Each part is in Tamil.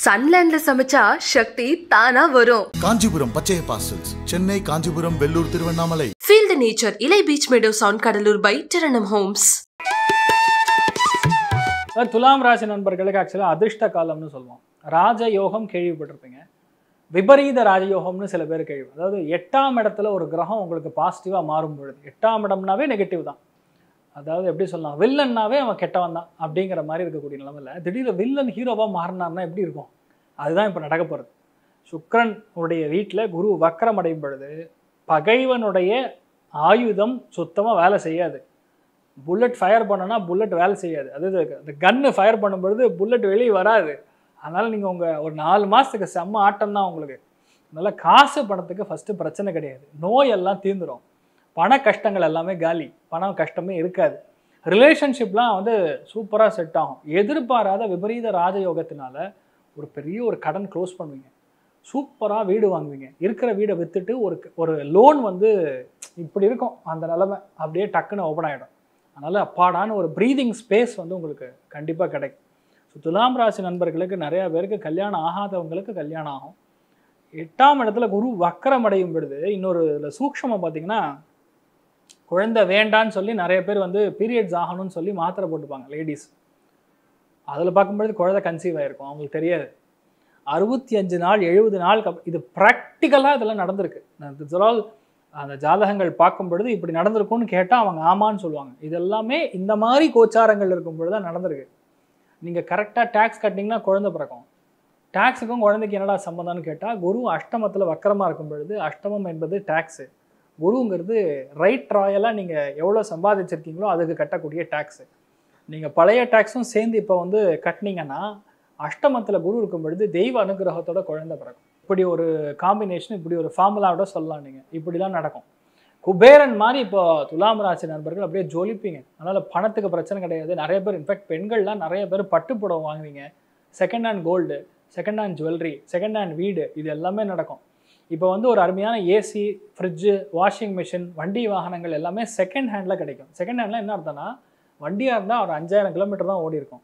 சன்லேண்ட்ல சமைச்சா சக்தி தானா வரும். காஞ்சிபுரம் பச்சைய parcels, Chennai, Kanchipuram, Vellore, Tiruvannamalai. Feel the nature. இலை beach meadows on Cuddalore by Taranam Homes. துலாம் ராசி நண்பர்களுக்கு ஆக்சுவலாக அதிர்ஷ்ட காலம்னு சொல்லுவோம். ராஜயோகம் கேள்விப்பட்டிருப்பீங்க. விபரீத ராஜயோகம்னு சில பேர் கேள்வி. அதாவது 8ஆம் இடத்துல ஒரு கிரகம் உங்களுக்கு பாசிட்டிவாக மாறும் பொழுது, 8ஆம் இடம்னாவே நெகட்டிவ் தான். அதாவது எப்படி சொல்லலாம், வில்லன்னாவே அவன் கெட்டவன் தான் அப்படிங்கிற மாதிரி இருக்கக்கூடிய நிலமையில் திடீர்னு வில்லன் ஹீரோவாக மாறினார்னா எப்படி இருக்கும்? அதுதான் இப்போ நடக்க போகிறது. சுக்கிரன் உடைய வீட்டில் குரு வக்கரம் அடையும் பொழுது பகைவனுடைய ஆயுதம் சுத்தமாக வேலை செய்யாது. புல்லட் ஃபயர் பண்ணோன்னா புல்லட் வேலை செய்யாது. அதாவது அந்த கன்னு ஃபயர் பண்ணும் பொழுது புல்லட் வெளியே வராது. அதனால் நீங்கள் உங்கள் ஒரு 4 மாதத்துக்கு செம்ம ஆட்டம் தான் உங்களுக்கு. அதனால் காசு பணத்துக்கு ஃபஸ்ட்டு பிரச்சனை கிடையாது. நோயெல்லாம் தீர்ந்துடும். பண கஷ்டங்கள் எல்லாமே காலி, பணம் கஷ்டமே இருக்காது. ரிலேஷன்ஷிப்லாம் சூப்பராக செட் ஆகும். எதிர்பாராத விபரீத ராஜயோகத்தினால ஒரு பெரிய ஒரு கடன் க்ளோஸ் பண்ணுவீங்க. சூப்பராக வீடு வாங்குவீங்க. இருக்கிற வீடை விற்றுட்டு ஒரு லோன் இப்படி இருக்கும் அந்த நிலைமை அப்படியே டக்குன்னு ஓப்பன் ஆகிடும். அதனால் அப்பாடான ஒரு ப்ரீதிங் ஸ்பேஸ் உங்களுக்கு கண்டிப்பாக கிடைக்கும். ஸோ துலாம் ராசி நண்பர்களுக்கு நிறையா பேருக்கு கல்யாணம் ஆகாதவங்களுக்கு கல்யாணம் ஆகும். 8ஆம் இடத்துல குரு வக்கரம் அடையும் பொழுது இன்னொரு இதில் சூக்ஷமாக பார்த்தீங்கன்னா, குழந்தை வேண்டான்னு சொல்லி நிறைய பேர் பீரியட்ஸ் ஆகணும்னு சொல்லி மாத்திரை போட்டுப்பாங்க லேடிஸ். அதில் பார்க்கும்பொழுது குழந்தை கன்சீவ் ஆகிருக்கும், அவங்களுக்கு தெரியாது. 65 நாள் 70 நாள் இது ப்ராக்டிக்கலாக இதெல்லாம் நடந்திருக்கு. அந்த ஜாதகங்கள் பார்க்கும் பொழுது இப்படி நடந்திருக்கும்னு கேட்டால் அவங்க ஆமான்னு சொல்லுவாங்க. இதெல்லாமே இந்த மாதிரி கோச்சாரங்கள் இருக்கும் பொழுது தான் நடந்திருக்கு. நீங்கள் கரெக்டாக டேக்ஸ் கட்டிங்கன்னா குழந்தை பிறக்கும். டேக்ஸுக்கும் குழந்தைக்கு என்னடா சம்மந்தம்னு கேட்டால், குரு அஷ்டமத்தில் வக்கரமாக இருக்கும் பொழுது, அஷ்டமம் என்பது டேக்ஸு, குருங்கிறது ரைட் ராயலாக நீங்கள் எவ்வளோ சம்பாதிச்சிருக்கீங்களோ அதுக்கு கட்டக்கூடிய டேக்ஸு. நீங்கள் பழைய டேக்ஸும் சேர்ந்து இப்போ கட்டினீங்கன்னா அஷ்டமத்தில் குரு இருக்கும் பொழுது தெய்வ அனுகிரகத்தோட குழந்தை பிறக்கும். இப்படி ஒரு காம்பினேஷன், இப்படி ஒரு ஃபார்முலாவோட சொல்லலாம். நீங்கள் இப்படிலாம் நடக்கும். குபேரன் மாதிரி இப்போ துலாம் ராசி நண்பர்கள் அப்படியே ஜொலிப்பீங்க. அதனால் பணத்துக்கு பிரச்சனை கிடையாது. நிறைய பேர், இன்ஃபேக்ட் பெண்கள்லாம் நிறைய பேர் பட்டுப்புடவை வாங்குவீங்க. Second hand gold, second hand jewellery, second hand வீடு, இது எல்லாமே நடக்கும். இப்போ ஒரு அருமையான ஏசி, ஃப்ரிட்ஜு, வாஷிங் மிஷின், வண்டி வாகனங்கள் எல்லாமே செகண்ட் ஹேண்டில் கிடைக்கும். செகண்ட் ஹேண்டில் என்ன அர்த்தம்னா, வண்டியாக இருந்தால் ஒரு 5000 கிலோமீட்டர் தான் ஓடி இருக்கும்.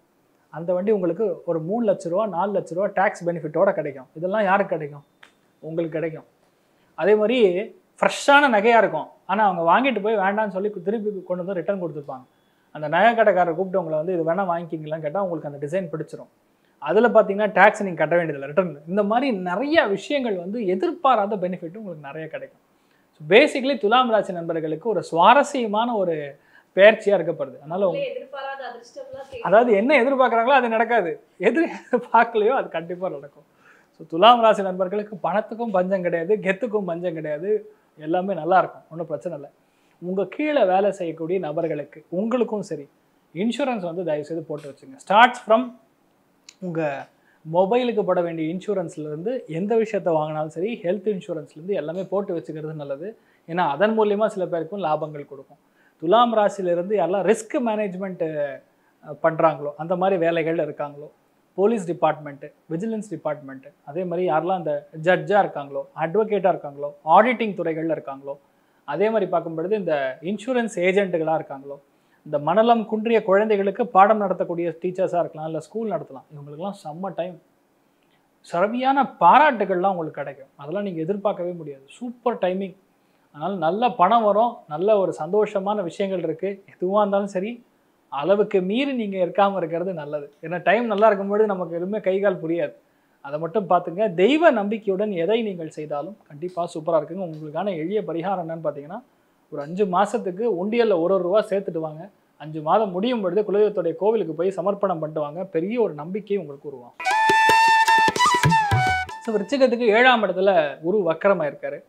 அந்த வண்டி உங்களுக்கு ஒரு 3 லட்ச ரூபா 4 லட்ச ரூபா டேக்ஸ் பெனிஃபிட்டோட கிடைக்கும். இதெல்லாம் யாருக்கு கிடைக்கும்? உங்களுக்கு கிடைக்கும். அதே மாதிரி ஃப்ரெஷ்ஷான நகையாக இருக்கும். ஆனால் அவங்க வாங்கிட்டு போய் வேண்டான்னு சொல்லி திருப்பி கொண்டு ரிட்டர்ன் கொடுத்துருப்பாங்க. அந்த நகை கடைக்காரர் கூப்பிட்டு உங்களை இது வேணால் வாங்கிக்கிங்களான்னு கேட்டால் உங்களுக்கு அந்த டிசைன் பிடிச்சிரும். அதில் பார்த்தீங்கன்னா டேக்ஸ் நீங்கள் கட்ட வேண்டியதில்லை, ரிட்டர்ன். இந்த மாதிரி நிறைய விஷயங்கள் எதிர்பாராத பெனிஃபிட் உங்களுக்கு நிறைய கிடைக்கும். ஸோ பேசிக்கலி துலாம் ராசி நண்பர்களுக்கு ஒரு சுவாரஸ்யமான ஒரு பயிற்சியாக இருக்கப்படுது. அதனால் அதாவது என்ன எதிர்பார்க்குறாங்களோ அது நடக்காது, எதிர்பார்க்கலையோ அது கண்டிப்பாக நடக்கும். ஸோ துலாம் ராசி நண்பர்களுக்கு பணத்துக்கும் பஞ்சம் கிடையாது, கெத்துக்கும் பஞ்சம் கிடையாது, எல்லாமே நல்லாயிருக்கும், ஒன்றும் பிரச்சனை இல்லை. உங்கள் கீழே வேலை செய்யக்கூடிய நபர்களுக்கு உங்களுக்கும் சரி இன்சூரன்ஸ் தயவுசெய்து போட்டு வச்சுங்க. ஸ்டார்ட்ஸ் ஃப்ரம் உங்கள் மொபைலுக்கு போட வேண்டிய இன்சூரன்ஸ்லேருந்து எந்த விஷயத்தை வாங்கினாலும் சரி, ஹெல்த் இன்சூரன்ஸ்லேருந்து எல்லாமே போட்டு வச்சுக்கிறது நல்லது. ஏன்னா அதன் மூலியமாக சில பேருக்கும் லாபங்கள் கொடுக்கும். துலாம் ராசியிலேருந்து யாரெல்லாம் ரிஸ்க் மேனேஜ்மெண்ட்டு பண்ணுறாங்களோ, அந்த மாதிரி வேலைகள் இருக்காங்களோ, போலீஸ் டிபார்ட்மெண்ட்டு, விஜிலன்ஸ் டிபார்ட்மெண்ட்டு, அதே மாதிரி யாரெல்லாம் அந்த ஜட்ஜாக இருக்காங்களோ, அட்வொகேட்டாக இருக்காங்களோ, ஆடிட்டிங் துறைகளில் இருக்காங்களோ, அதே மாதிரி பார்க்கும்பொழுது இந்த இன்சூரன்ஸ் ஏஜென்ட்டுகளாக இருக்காங்களோ, இந்த மனலம் குன்றிய குழந்தைகளுக்கு பாடம் நடத்தக்கூடிய டீச்சர்ஸாக இருக்கலாம், இல்லை ஸ்கூல் நடத்தலாம், இவங்களுக்கெல்லாம் செம்ம டைம். சரியான பாராட்டுகள்லாம் உங்களுக்கு கிடைக்கும். அதெல்லாம் நீங்கள் எதிர்பார்க்கவே முடியாது. Super timing. அதனால் நல்ல பணம் வரும், நல்ல ஒரு சந்தோஷமான விஷயங்கள் இருக்குது. எதுவாக இருந்தாலும் சரி அளவுக்கு மீறி நீங்கள் இருக்காமல் இருக்கிறது நல்லது. ஏன்னா டைம் நல்லா இருக்கும்போது நமக்கு எதுவுமே கைகால் புரியாது. அதை மட்டும் பார்த்துங்க. தெய்வ நம்பிக்கையுடன் எதை நீங்கள் செய்தாலும் கண்டிப்பாக சூப்பராக இருக்குங்க. உங்களுக்கான எளிய பரிகாரம் என்னன்னு பார்த்தீங்கன்னா, ஒரு 5 மாதத்துக்கு உண்டியலில் ஒரு ரூபா சேர்த்துட்டு வாங்க. 5 மாதம் முடியும் பொழுது குலதெய்வத்துடைய கோவிலுக்கு போய் சமர்ப்பணம் பண்ணிட்டு வாங்க. பெரிய ஒரு நம்பிக்கை உங்களுக்கு உருவாகும். ஸோ விருச்சிகத்துக்கு 7ஆம் இடத்துல குரு வக்கரமாக இருக்காரு.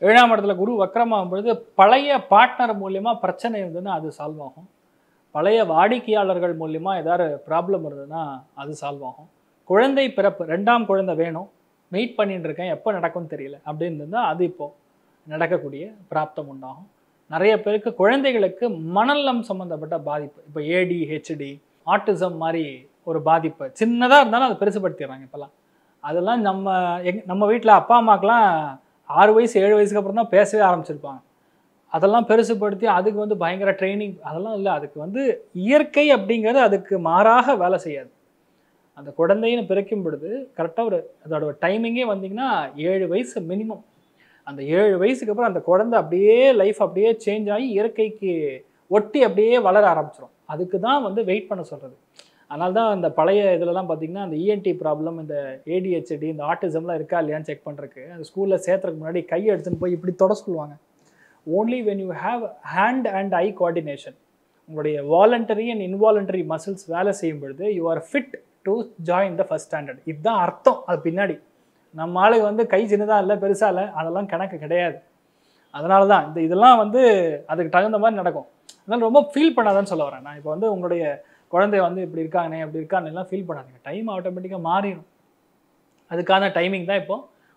7ஆம் இடத்துல குரு வக்கரமாகும் பொழுது பழைய பார்ட்னர் மூலியமாக பிரச்சனை இருந்ததுன்னா அது சால்வ் ஆகும். பழைய வாடிக்கையாளர்கள் மூலியமாக ஏதாவது ப்ராப்ளம் இருந்ததுன்னா அது சால்வ் ஆகும். குழந்தை பிறப்பு, 2ஆம் குழந்தை வேணும், வெயிட் பண்ணிட்டு இருக்கேன், எப்போ நடக்கும்னு தெரியல அப்படின்னு இருந்தால் அது இப்போது நடக்கக்கூடிய பிராப்தம் உண்டாகும். நிறைய பேருக்கு குழந்தைகளுக்கு மனநலம் சம்மந்தப்பட்ட பாதிப்பு, இப்போ ADHD, ஆட்டிசம் மாதிரி ஒரு பாதிப்பு சின்னதாக இருந்தாலும் அதை பெருசுப்படுத்திடுறாங்க இப்போல்லாம். அதெல்லாம் நம்ம வீட்டில் அப்பா அம்மாக்கெலாம் 6 வயசு 7 வயசுக்கு அப்புறம் தான் பேசவே ஆரம்பிச்சிருப்பாங்க. அதெல்லாம் பெருசுப்படுத்தி அதுக்கு பயங்கர ட்ரைனிங் அதெல்லாம் இல்லை. அதுக்கு இயற்கை அப்படிங்கிறது அதுக்கு மாறாக வேலை செய்யாது. அந்த குழந்தைன்னு பிறக்கும் பொழுது கரெக்டாக அதோட டைமிங்கே வந்தீங்கன்னா 7 வயசு மினிமம். அந்த 7 வயசுக்கு அப்புறம் அந்த குழந்தை அப்படியே லைஃப் அப்படியே சேஞ்ச் ஆகி இயற்கைக்கு ஒட்டி அப்படியே வளர ஆரம்பிச்சிடும். அதுக்கு தான் வந்து வெயிட் பண்ண சொல்கிறது. அதனால தான் அந்த பழைய இதிலலாம் பார்த்தீங்கன்னா அந்த இஎன்டி ப்ராப்ளம், இந்த ஏடிஹெச்டி, இந்த ஆட்டிசம்லாம் இருக்கா இல்லையான்னு செக் பண்ணுறதுக்கு அந்த ஸ்கூலில் சேர்த்துறதுக்கு முன்னாடி கையை எடுத்துன்னு போய் இப்படி தொட சொல்லுவாங்க. Only when you have hand and I coordination, உங்களுடைய வாலண்டரி அண்ட் இன்வாலண்டரி மசில்ஸ் வேலை செய்யும் பொழுது you are fit to join the first standard. இதுதான் அர்த்தம். அது பின்னாடி நம்ம ஆளுக்கு வந்து கை சின்னதாக இல்லை பெருசாக இல்லை அதெல்லாம் கணக்கு கிடையாது. அதனால தான் இதெல்லாம் வந்து அதுக்கு தகுந்த மாதிரி நடக்கும். அதனால் ரொம்ப ஃபீல் பண்ணாதான்னு சொல்ல வரேன் நான். இப்போ வந்து உங்களுடைய குழந்தை வந்து இப்படி இருக்காங்கண்ணே அப்படி இருக்காங்கலாம் ஃபீல் பண்ணாதீங்க. டைம் ஆட்டோமேட்டிக்காக மாறிடும். அதுக்கான டைமிங் தான் இப்போ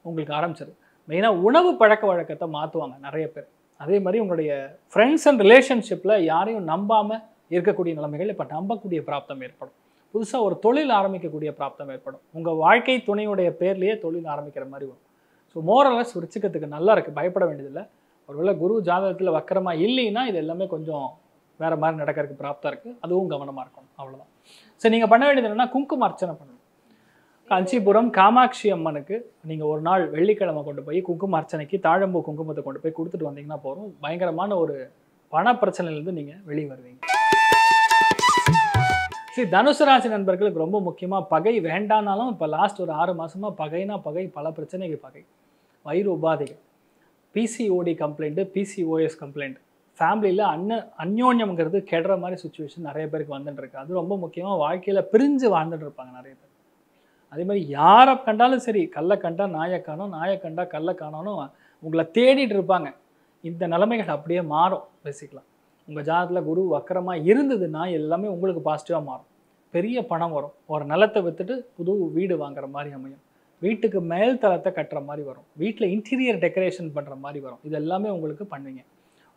உங்களுக்கு ஆரம்பிச்சது. மெயினாக உணவு பழக்க வழக்கத்தை மாற்றுவாங்க நிறைய பேர். அதே மாதிரி உங்களுடைய ஃப்ரெண்ட்ஸ் அண்ட் ரிலேஷன்ஷிப்பில் யாரையும் நம்பாமல் இருக்கக்கூடிய நிலைமைகள் இப்போ நம்பக்கூடிய பிராப்தம் ஏற்படும். புதுசாக ஒரு தொழில் ஆரம்பிக்கக்கூடிய பிராப்தம் ஏற்படும். உங்கள் வாழ்க்கை துணையுடைய பேர்லேயே தொழில் ஆரம்பிக்கிற மாதிரி வரும். ஸோ மோரலஸ் வச்சுக்கிறதுக்கு நல்லா இருக்குது, பயப்பட வேண்டியதில்லை. ஒருவேளை குரு ஜாதகத்தில் வக்கரமாக இல்லைன்னா இது எல்லாமே கொஞ்சம் வேறு மாதிரி நடக்கிறதுக்கு பிராப்தம் இருக்குது. அதுவும் கவனமாக இருக்கணும். அவ்வளோதான். சரி, நீங்கள் பண்ண வேண்டியது என்னென்னா குங்கும அர்ச்சனை பண்ணணும். காஞ்சிபுரம் காமாட்சி அம்மனுக்கு நீங்கள் ஒரு நாள் வெள்ளிக்கிழமை கொண்டு போய் குங்கும அர்ச்சனைக்கு தாழம்பூ குங்குமத்தை கொண்டு போய் கொடுத்துட்டு வந்தீங்கன்னா போதும். பயங்கரமான ஒரு பண பிரச்சனையிலேருந்து நீங்கள் வெளியே வருவீங்க. சரி, தனுசு ராசி நண்பர்களுக்கு ரொம்ப முக்கியமாக பகை வேண்டானாலும் இப்போ லாஸ்ட் ஒரு 6 மாதமாக பகைனா பகை, பல பிரச்சனைக்கு பகை, வயிறு உபாதைகள், பிசிஓடி கம்ப்ளைண்ட்டு, பிசிஓஎஸ் கம்ப்ளைண்ட், ஃபேமிலியில் அந்யோன்யம்ங்கிறது கெடுற மாதிரி சுச்சுவேஷன் நிறைய பேருக்கு வந்துட்டுருக்கு. அது ரொம்ப முக்கியமாக வாழ்க்கையில் பிரிஞ்சு வாழ்ந்துட்டு இருப்பாங்க நிறைய பேர். அதே மாதிரி யாரை கண்டாலும் சரி, கல்லை கண்டா நாயை காணோம், நாயை கண்டா கல்லை காணோன்னு உங்களை தேடிட்டு இருப்பாங்க. இந்த நிலைமைகள் அப்படியே மாறும். பேசிக்கலாம் உங்கள் ஜாதகத்தில் குரு வக்கரமாக இருந்ததுன்னா எல்லாமே உங்களுக்கு பாசிட்டிவாக மாறும். பெரிய பணம் வரும். ஒரு நிலத்தை விற்றுட்டு புது வீடு வாங்குற மாதிரி அமையும். வீட்டுக்கு மேல் தளத்தை கட்டுற மாதிரி வரும். வீட்டில் இன்டீரியர் டெக்கரேஷன் பண்ணுற மாதிரி வரும். இது எல்லாமே உங்களுக்கு பண்ணுவீங்க.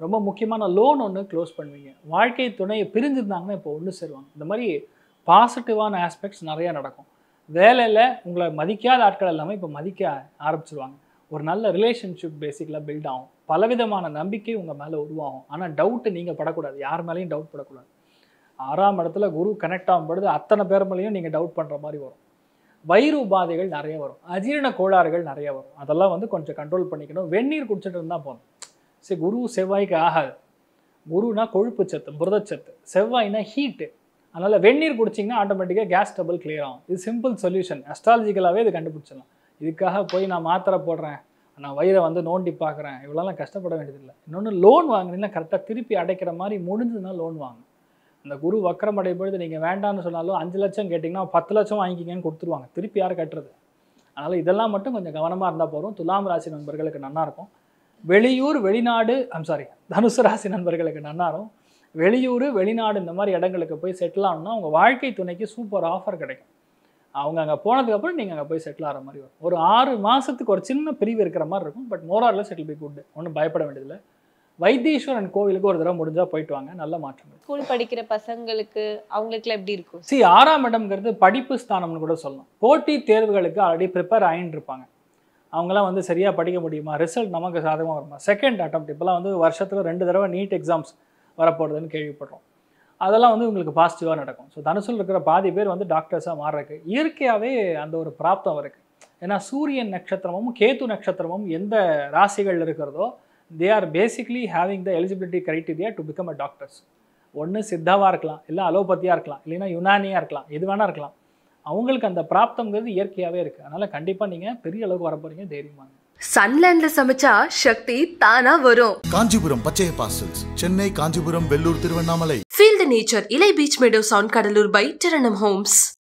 ரொம்ப முக்கியமான லோன் ஒன்று க்ளோஸ் பண்ணுவீங்க. வாழ்க்கை துணையை பிரிஞ்சிருந்தாங்கன்னா இப்போ ஒன்று சேருவாங்க. இந்த மாதிரி பாசிட்டிவான ஆஸ்பெக்ட்ஸ் நிறையா நடக்கும். வேலையில் உங்களை மதிக்காத ஆட்கள் எல்லாமே இப்போ மதிக்க ஆரம்பிச்சிருவாங்க. ஒரு நல்ல ரிலேஷன்ஷிப் பேசிக்கலாக பில்ட் ஆகும். பலவிதமான நம்பிக்கை உங்கள் மேலே உருவாகும். ஆனால் டவுட்டு நீங்கள் படக்கூடாது. யார் மேலேயும் டவுட் படக்கூடாது. 6ஆம் இடத்துல குரு கனெக்ட் ஆகும் பொழுது அத்தனை பேர் மேலேயும் நீங்கள் டவுட் பண்ணுற மாதிரி வரும். வயிறு உபாதைகள் நிறைய வரும். அஜீரண கோளாறுகள் நிறைய வரும். அதெல்லாம் வந்து கொஞ்சம் கண்ட்ரோல் பண்ணிக்கணும். வெந்நீர் குடிச்சிட்டு இருந்தால் போதும். சரி, குரு செவ்வாய்க்கு ஆகாது. குருனா கொழுப்பு சத்து, புரதச்சத்து, செவ்வாய்னா ஹீட்டு. அதனால் வெந்நீர் குடிச்சிங்கன்னா ஆட்டோமேட்டிக்காக கேஸ் டபுள் கிளியர் ஆகும். இது சிம்பிள் சொல்யூஷன். அஸ்ட்ராலஜிக்கலாகவே இது கண்டுபிடிச்சிடலாம். இதுக்காக போய் நான் மாத்திரை போடுறேன், நான் வயிறை வந்து நோண்டி பார்க்குறேன், இவ்வளோலாம் கஷ்டப்பட வேண்டியதில்லை. இன்னொன்று லோன் வாங்கினீங்கன்னா கரெக்டாக திருப்பி அடைக்கிற மாதிரி முடிஞ்சதுன்னா லோன் வாங்க. அந்த குரு வக்கரம் அடையும் பொழுது நீங்கள் வேண்டான்னு சொன்னாலும் 5 லட்சம் கேட்டிங்கன்னா 10 லட்சம் வாங்கிக்கிங்கன்னு கொடுத்துருவாங்க. திருப்பி யார் கட்டுறது? அதனால் இதெல்லாம் மட்டும் கொஞ்சம் கவனமாக இருந்தால் போதும். துலாம் ராசி நண்பர்களுக்கு நல்லாயிருக்கும். வெளியூர் வெளிநாடு தனுசு ராசி நண்பர்களுக்கு நல்லாரும். வெளியூர் வெளிநாடு இந்த மாதிரி இடங்களுக்கு போய் செட்டில் ஆகணும்னா உங்கள் வாழ்க்கை துணைக்கு சூப்பர் ஆஃபர் கிடைக்கும். அவங்க அங்கே போனதுக்கப்புறம் நீங்கள் அங்கே போய் செட்டில் ஆகிற மாதிரி வரும். ஒரு 6 மாதத்துக்கு ஒரு சின்ன பிரிவு இருக்கிற மாதிரி இருக்கும். பட் மோராரில் செட்டில் பை குட். ஒன்றும் பயப்பட வேண்டியதில்லை. வைத்தீஸ்வரன் கோவிலுக்கு ஒரு தடவை முடிஞ்சால் போயிட்டு வாங்க. நல்ல மாற்றங்கள். ஸ்கூல் படிக்கிற பசங்களுக்கு அவங்களுக்குலாம் எப்படி இருக்கும்? 6ஆம் இடம்ங்கிறது படிப்பு ஸ்தானம்னு கூட சொல்லலாம். போட்டி தேர்வுகளுக்கு ஆல்ரெடி ப்ரிப்பேர் ஆகிட்டு இருப்பாங்க. அவங்களாம் வந்து சரியாக படிக்க முடியுமா, ரிசல்ட் நமக்கு சாதகமாக வருமா, செகண்ட் அட்டெம்ப்ட் இப்போலாம் வந்து வருஷத்துக்கு 2 தடவை நீட் எக்ஸாம்ஸ் வரப்போகிறதுன்னு கேள்விப்படுறோம். அதெல்லாம் வந்து உங்களுக்கு பாசிட்டிவாக நடக்கும். ஸோ தனுசில் இருக்கிற பாதி பேர் வந்து டாக்டர்ஸாக மாறுறதுக்கு இயற்கையாகவே அந்த ஒரு பிராப்தம் இருக்குது. ஏன்னா சூரியன் நட்சத்திரமும் கேது நட்சத்திரமும் எந்த ராசிகள் இருக்கிறதோ they are basically having the eligibility criteria to become a doctors. ஒன்று சித்தாவாக இருக்கலாம், இல்லை அலோபதியாக இருக்கலாம், இல்லைன்னா யுனானியாக இருக்கலாம், எது வேணா இருக்கலாம். அவங்களுக்கு அந்த பிராப்தங்கிறது இயற்கையாகவே இருக்குது. அதனால் கண்டிப்பாக நீங்கள் பெரிய அளவுக்கு வரப்போறீங்க. தைரியமாக சன்லேண்ட்ல சமைச்சா சக்தி தானா வரும். Kanchipuram Pachaiyappa Silks, Chennai, Kanchipuram, Vellore, Tiruvannamalai. Feel the nature. Ilai Beach Meadow Sound Kadalur by Taranam Homes.